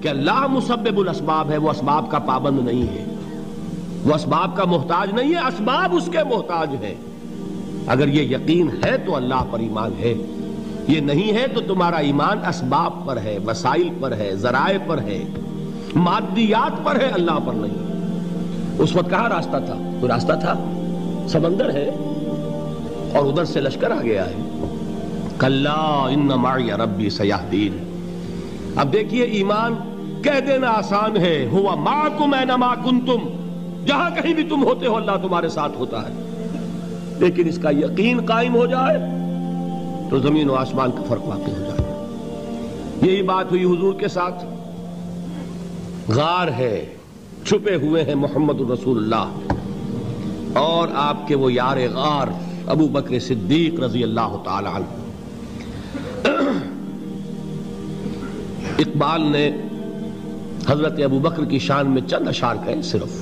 کہ اللہ مسبب الاسباب ہے، وہ اسباب کا پابند نہیں ہے، وہ اسباب کا محتاج نہیں ہے، اسباب اس کے محتاج ہیں۔ اگر یہ یقین ہے تو اللہ پر ایمان ہے، یہ نہیں ہے تو تمہارا ایمان اسباب پر ہے، وسائل پر ہے، ذرائع پر ہے، مادیات پر ہے، اللہ پر نہیں۔ اس وقت کہاں راستہ تھا؟ کوئی راستہ تھا؟ سمندر ہے اور ادھر سے لشکر آ گیا ہے۔ کلا ان معی ربی سیہدین۔ اب دیکھیے ایمان کہہ دینا آسان ہے، ہوا معکم اینما کنتم، جہاں کہیں بھی تم ہوتے ہو اللہ تمہارے ساتھ ہوتا ہے، لیکن اس کا یقین قائم ہو جائے تو زمین و آسمان کا فرق واقع ہو جائے۔ یہی بات ہوئی حضور کے ساتھ۔ غار ہے، چھپے ہوئے ہیں محمد رسول اللہ اور آپ کے وہ یار غار ابو بکر صدیق رضی اللہ تعالی عنہ۔ اقبال نے حضرت ابو بکر کی شان میں چند اشعار کہے صرف،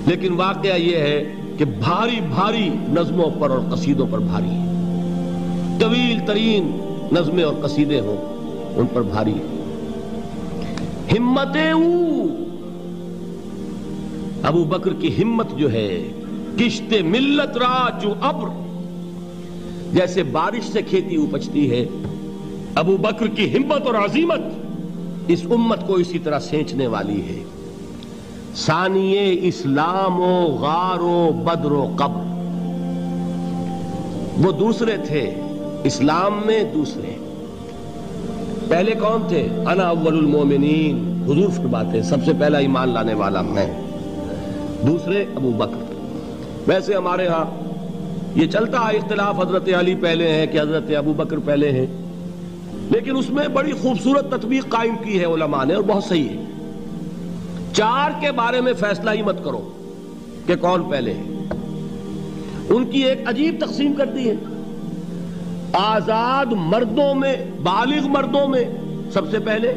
لیکن واقعہ یہ ہے کہ بھاری بھاری نظموں پر اور قصیدوں پر بھاری ہے، طویل ترین نظمیں اور قصیدے ہوں ان پر بھاری ہے۔ ہمتیں ابو بکر کی ہمت جو ہے، کشت ملت را جو ابر، جیسے بارش سے کھیتی اپجتی ہے، ابو بکر کی ہمت اور عزیمت اس امت کو اسی طرح سینچنے والی ہے۔ ثانیے اسلام و غار و بدر و قبر، وہ دوسرے تھے اسلام میں، دوسرے پہلے کون تھے؟ انا اول المومنین، حضور فرماتے ہیں سب سے پہلا ایمان لانے والا میں، دوسرے ابو بکر۔ ویسے ہمارے ہاں یہ چلتا ہے اختلاف، حضرت علی پہلے ہیں کہ حضرت ابو بکر پہلے ہیں، لیکن اس میں بڑی خوبصورت تطبیق قائم کی ہے علماء نے اور بہت صحیح ہے۔ چار کے بارے میں فیصلہ ہی مت کرو کہ کون پہلے ہے، ان کی ایک عجیب تقسیم کر دی ہے۔ آزاد مردوں میں، بالغ مردوں میں سب سے پہلے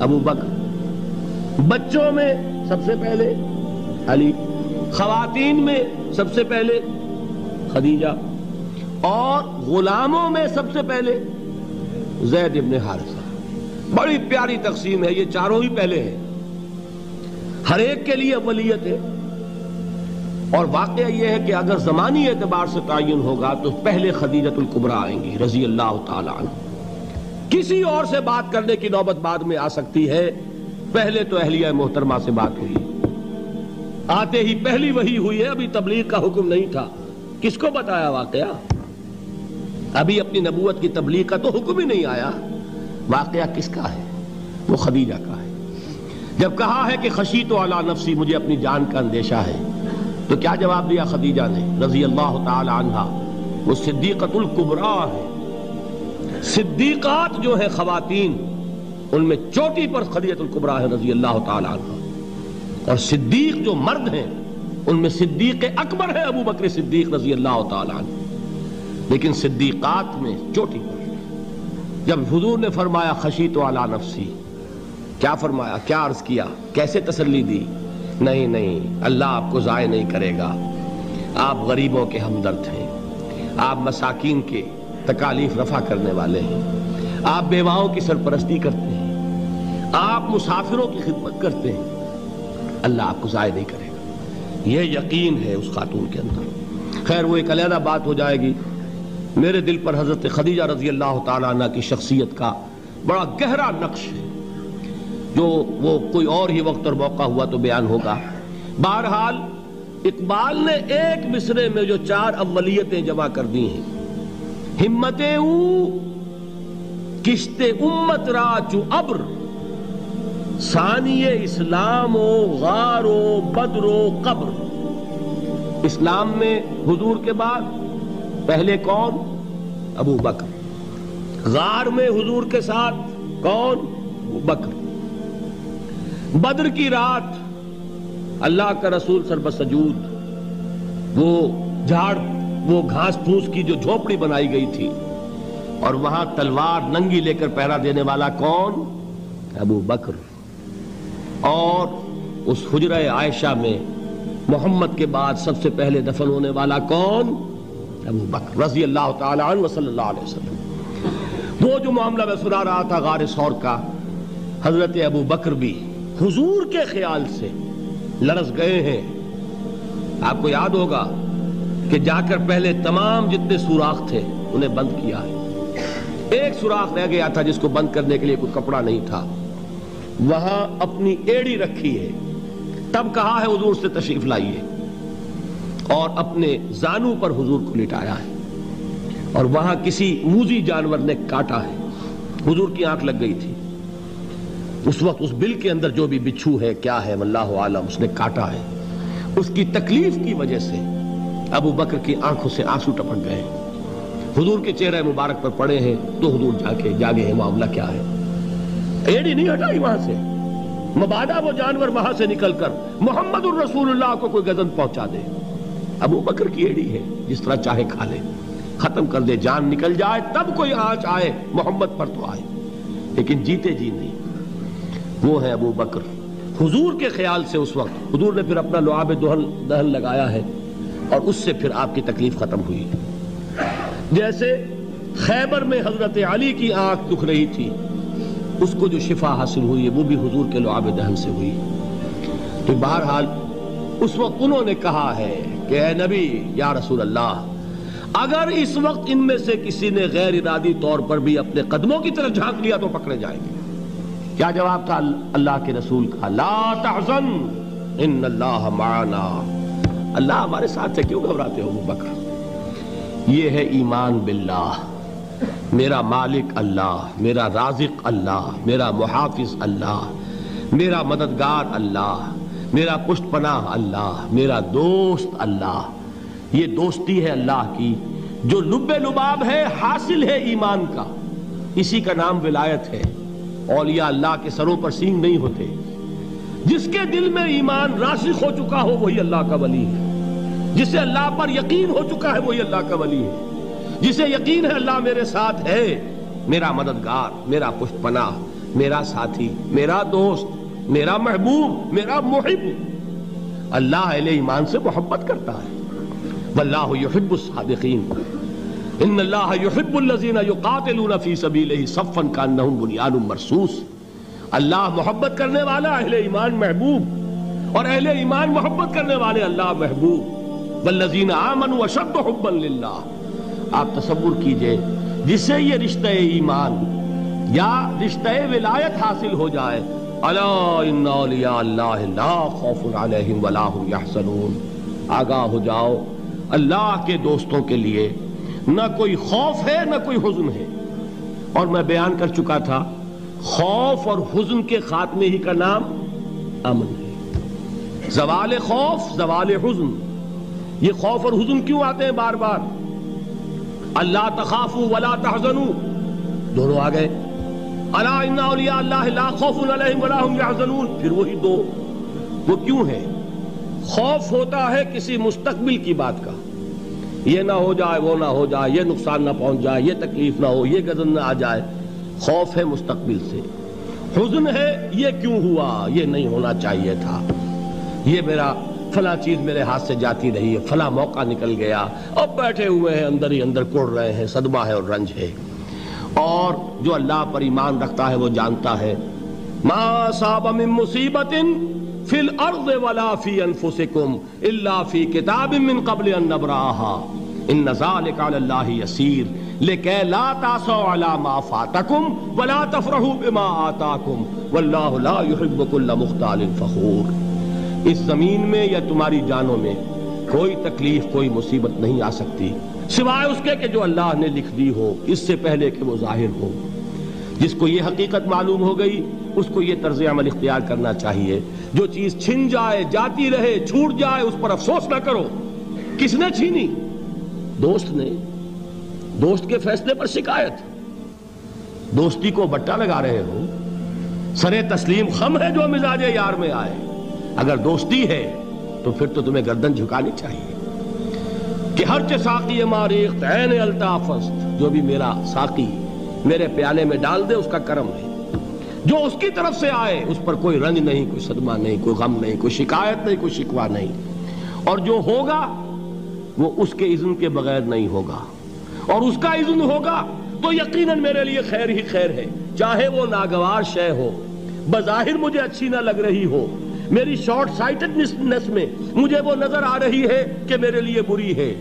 ابو بکر، بچوں میں سب سے پہلے علی، خواتین میں سب سے پہلے خدیجہ، اور غلاموں میں سب سے پہلے زید ابن حارثہ۔ بڑی پیاری تقسیم ہے، یہ چاروں ہی پہلے ہیں، ہر ایک کے لیے اولیت ہے۔ اور واقعہ یہ ہے کہ اگر زمانی اعتبار سے تعین ہوگا تو پہلے خدیجۃ الکبریٰ آئیں گی رضی اللہ تعالی عنہ۔ کسی اور سے بات کرنے کی نوبت بعد میں آ سکتی ہے، پہلے تو اہلیہ محترمہ سے بات ہوئی، آتے ہی پہلی وحی ہوئی ہے، ابھی تبلیغ کا حکم نہیں تھا۔ کس کو بتایا واقعہ؟ ابھی اپنی نبوت کی تبلیغ کا تو حکم ہی نہیں آیا۔ واقعہ کس کا ہے؟ وہ خدیجہ کا ہے۔ جب کہا ہے کہ خشیت علی نفسی، مجھے اپنی جان کا اندیشہ ہے، تو کیا جواب دیا خدیجہ نے رضی اللہ تعالی عنہا؟ وہ صدیقۃ الکبریٰ ہے۔ صدیقات جو ہیں خواتین، ان میں چوٹی پر خدیجۃ الکبریٰ ہے رضی اللہ تعالی عنہا، اور صدیق جو مرد ہیں ان میں صدیق اکبر ہے ابو بکر صدیق رضی اللہ تعالی عنہ، لیکن صدیقات میں چوٹی پر۔ جب حضور نے فرمایا خشیت علی نفسی، کیا فرمایا؟ کیا عرض کیا؟ کیسے تسلی دی؟ نہیں، اللہ آپ کو ضائع نہیں کرے گا، آپ غریبوں کے ہمدرد ہیں، آپ مساکین کے تکالیف رفع کرنے والے ہیں، آپ بیواؤں کی سرپرستی کرتے ہیں، آپ مسافروں کی خدمت کرتے ہیں، اللہ آپ کو ضائع نہیں کرے گا۔ یہ یقین ہے اس خاتون کے اندر۔ خیر وہ ایک علیحدہ بات ہو جائے گی۔ میرے دل پر حضرت خدیجہ رضی اللہ تعالیٰ عنہ کی شخصیت کا بڑا گہرا نقش ہے، جو وہ کوئی اور ہی وقت اور موقع ہوا تو بیان ہوگا۔ بہرحال اقبال نے ایک مصرے میں جو چار اولیتیں جمع کر دی ہیں، ہمتیں کشت امت را چو ابر، ثانی اسلام و غار و بدر و قبر۔ اسلام میں حضور کے بعد پہلے کون؟ ابو بکر۔ غار میں حضور کے ساتھ کون؟ ابو بکر۔ بدر کی رات اللہ کا رسول سر بسجود، وہ جھاڑ، وہ گھاس پھوس کی جو جھوپڑی بنائی گئی تھی، اور وہاں تلوار ننگی لے کر پہرا دینے والا کون؟ ابو بکر۔ اور اس حجرہ عائشہ میں محمد کے بعد سب سے پہلے دفن ہونے والا کون؟ ابو بکر رضی اللہ تعالی عنہ وصلی اللہ علیہ وسلم۔ وہ جو معاملہ میں سنا رہا تھا غار ثور کا، حضرت ابو بکر بھی حضور کے خیال سے لرز گئے ہیں. آپ کو یاد ہوگا کہ جا کر پہلے تمام جتنے سوراخ تھے انہیں بند کیا ہے. ایک سوراخ رہ گیا تھا جس کو بند کرنے کے لیے کوئی کپڑا نہیں تھا. وہاں اپنی ایڑی رکھی ہے. تب کہا ہے حضور سے تشریف لائیے, اور اپنے زانو پر حضور کو لٹایا ہے. اور وہاں کسی موذی جانور نے کاٹا ہے. حضور کی آنکھ لگ گئی تھی. اس وقت اس بل کے اندر جو بھی بچھو ہے کیا ہے واللہ عالم, اس نے کاٹا ہے. اس کی تکلیف کی وجہ سے ابو بکر کی آنکھوں سے آنسو ٹپک گئے. حضور کے چہرے مبارک پر پڑے ہیں تو حضور جاگے ہیں, معاملہ کیا ہے. ایڑی نہیں ہٹائی وہاں سے, مبادا وہ جانور وہاں سے نکل کر محمد الرسول اللہ کو کوئی گزن پہنچا دے. ابو بکر کی ایڑی ہے, جس طرح چاہے کھا لے, ختم کر دے, جان نکل جائے تب کوئی آنچ آئے محمد پر تو آئے, لیکن جیتے جی نہیں. وہ ہے ابو بکر. حضور کے خیال سے اس وقت حضور نے پھر اپنا لعاب دہن لگایا ہے, اور اس سے پھر آپ کی تکلیف ختم ہوئی. جیسے خیبر میں حضرت علی کی آنکھ دکھ رہی تھی, اس کو جو شفا حاصل ہوئی ہے وہ بھی حضور کے لعاب دہن سے ہوئی. تو بہرحال اس وقت انہوں نے کہا ہے کہ اے نبی یا رسول اللہ, اگر اس وقت ان میں سے کسی نے غیر ارادی طور پر بھی اپنے قدموں کی طرف جھانک لیا تو پکڑے جائیں گے. کیا جواب تھا اللہ کے رسول کا؟ لا تحزن ان اللہ معنا. اللہ ہمارے ساتھ ہے, کیوں گھبراتے ہو ابو بکر. یہ ہے ایمان باللہ, میرا مالک اللہ, میرا رازق اللہ, میرا محافظ اللہ, میرا مددگار اللہ, میرا پشت پناہ اللہ, میرا دوست اللہ. یہ دوستی ہے اللہ کی جو لب لباب ہے, حاصل ہے ایمان کا. اسی کا نام ولایت ہے. اولیاء اللہ کے سروں پر سینگ نہیں ہوتے. جس کے دل میں ایمان راسخ ہو چکا ہو وہی اللہ کا ولی ہے. جسے اللہ پر یقین ہو چکا ہے وہی اللہ کا ولی ہے. جسے یقین ہے اللہ میرے ساتھ ہے, میرا مددگار, میرا پشت پناہ, میرا ساتھی, میرا دوست, میرا محبوب, میرا محب. اللہ اہل ایمان سے محبت کرتا ہے. واللہ یحب الصادقین. ان اللہ یحب الذین یقاتلون فی سبیلہ صفا کانہم بنیان مرصوص. اللہ محبت کرنے والا, اہل ایمان محبوب, اور اہل ایمان محبت کرنے والے اللہ محبوب. والذین آمنوا اشد حبا للہ. آپ تصور کیجئے جسے یہ رشتہ ایمان یا رشتہ ولایت حاصل ہو جائے, الا ان اولیاء اللہ لا خوف علیہم ولا هم یحزنون. آگاہ ہو جاؤ, اللہ کے دوستوں کے لیے نہ کوئی خوف ہے نہ کوئی حزن ہے. اور میں بیان کر چکا تھا, خوف اور حزن کے خاتمے ہی کا نام امن ہے. زوال خوف, زوال حزن. یہ خوف اور حزن کیوں آتے ہیں بار بار؟ اللہ تخافوا ولا تحزنوا, دونوں آ گئے. الا ان اولیاء اللہ لا خوف علیہم ولا هم یحزنون, پھر وہی دو. وہ کیوں ہے؟ خوف ہوتا ہے کسی مستقبل کی بات کا, یہ نہ ہو جائے, وہ نہ ہو جائے, یہ نقصان نہ پہنچ جائے, یہ تکلیف نہ ہو, یہ غضب نہ آ جائے. خوف ہے مستقبل سے. حزن ہے یہ کیوں ہوا, یہ نہیں ہونا چاہیے تھا, یہ میرا فلاں چیز میرے ہاتھ سے جاتی رہی ہے, فلاں موقع نکل گیا, اب بیٹھے ہوئے ہیں اندر ہی اندر کڑ رہے ہیں, صدمہ ہے اور رنج ہے. اور جو اللہ پر ایمان رکھتا ہے وہ جانتا ہے ما اصاب من مصیبت فی الارض ولا فی انفسکم الا فی کتاب من قبل ان نبرأها ان ذلک علی اللہ یسیر لکی لا تعصوا علی ما فاتکم ولا تفرحوا بما آتاکم واللہ لا يحب کل مختال فخور. اس زمین میں یا تمہاری جانوں میں کوئی تکلیف, کوئی مصیبت نہیں آ سکتی سوائے اس کے کہ جو اللہ نے لکھ دی ہو, اس سے پہلے کہ وہ ظاہر ہو. جس کو یہ حقیقت معلوم ہو گئی اس کو یہ طرز عمل اختیار کرنا چاہیے. جو چیز چھن جائے, جاتی رہے, چھوٹ جائے, اس پر افسوس نہ کرو. کس نے چھینی؟ دوست نے. دوست کے فیصلے پر شکایت. دوستی کو بٹا لگا رہے ہو, سرے تسلیم خم ہے جو مزاج یار میں آئے. اگر دوستی ہے تو پھر تو تمہیں گردن جھکانی چاہیے کہ ہر ساقی ماریخت عین الطافست, جو بھی میرا ساقی میرے پیالے میں ڈال دے اس کا کرم ہے. جو اس کی طرف سے آئے اس پر کوئی رنج نہیں, کوئی صدمہ نہیں, کوئی غم نہیں, کوئی شکایت نہیں, کوئی شکوہ نہیں. اور جو ہوگا وہ اس کے اذن کے بغیر نہیں ہوگا, اور اس کا اذن ہوگا تو یقیناً میرے لیے خیر ہی خیر ہے, چاہے وہ ناگوار شے ہو, بظاہر مجھے اچھی نہ لگ رہی ہو، میری شارٹ سائٹڈنس میں مجھے وہ نظر آ رہی ہے کہ میرے لیے بری ہے،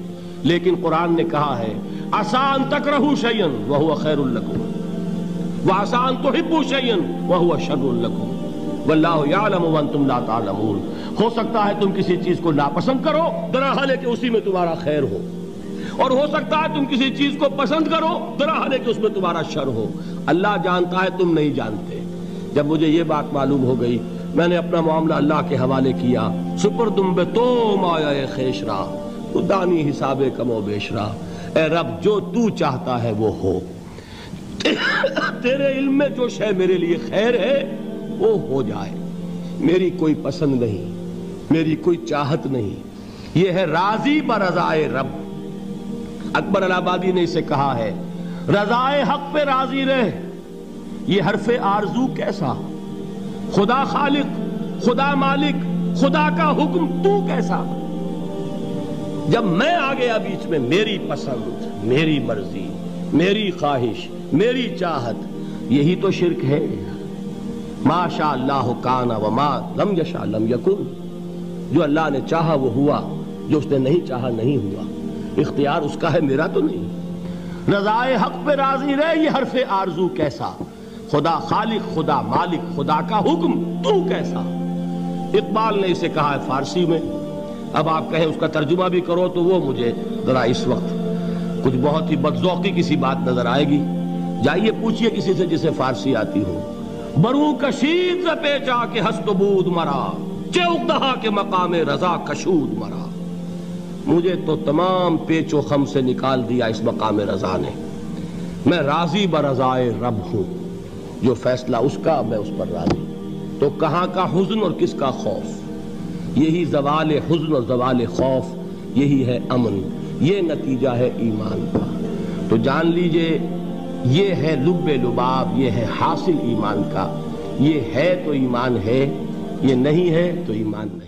لیکن قرآن نے کہا ہے عسیٰ ان تکرہوا شیئا وہو خیر لکم وعسیٰ ان تحبوا شیئا وہو شر لکم واللہ یعلم وانتم لا تعلمون۔ ہو سکتا ہے تم کسی چیز کو ناپسند کرو درحال ہے کہ اسی میں تمہارا خیر ہو، اور ہو سکتا ہے تم کسی چیز کو پسند کرو درحال ہے کہ اس میں تمہارا شر ہو۔ اللہ جانتا ہے، تم نہیں جانتے۔ جب مجھے یہ بات معلوم ہو گئی، میں نے اپنا معاملہ اللہ کے حوالے کیا۔ سپردم بے تو مایا خیش را تو دانی حساب کم و بیش را، اے رب جو تو چاہتا ہے وہ ہو، تیرے علم میں جو شے میرے لیے خیر ہے وہ ہو جائے، میری کوئی پسند نہیں، میری کوئی چاہت نہیں، یہ ہے راضی برضائے رب۔ اکبر الہٰبادی نے اسے کہا ہے رضائے حق پہ راضی رہ، یہ حرف آرزو کیسا، خدا خالق، خدا مالک، خدا کا حکم تو کیسا۔ جب میں آ گیا بیچ میں، میری پسند، میری مرضی، میری خواہش، میری چاہت، یہی تو شرک ہے۔ ما شاء اللہ کان وما لم یشاء لم یکن، جو اللہ نے چاہا وہ ہوا، جو اس نے نہیں چاہا نہیں ہوا، اختیار اس کا ہے، میرا تو نہیں۔ رضائے حق پہ راضی رہ، یہ حرف آرزو کیسا، خدا خالق، خدا مالک، خدا کا حکم تو کیسا۔ اقبال نے اسے کہا ہے فارسی میں، اب آپ کہیں اس کا ترجمہ بھی کرو تو وہ مجھے ذرا اس وقت کچھ بہت ہی بدذوقی کسی بات نظر آئے گی۔ جائیے پوچھئے کسی سے جسے فارسی آتی ہو، بروں کشید ز پیچا کے ہست و بود مرا، چے اقدہا کے مقام رضا کشود مرا۔ مجھے تو تمام پیچ و خم سے نکال دیا اس مقام رضا نے، میں راضی برضائے رب ہوں، جو فیصلہ اس کا میں اس پر راضی۔ تو کہاں کا حزن اور کس کا خوف، یہی زوال حزن اور زوال خوف، یہی ہے امن، یہ نتیجہ ہے ایمان کا۔ تو جان لیجئے یہ ہے لب لباب، یہ ہے حاصل ایمان کا، یہ ہے تو ایمان ہے، یہ نہیں ہے تو ایمان نہیں۔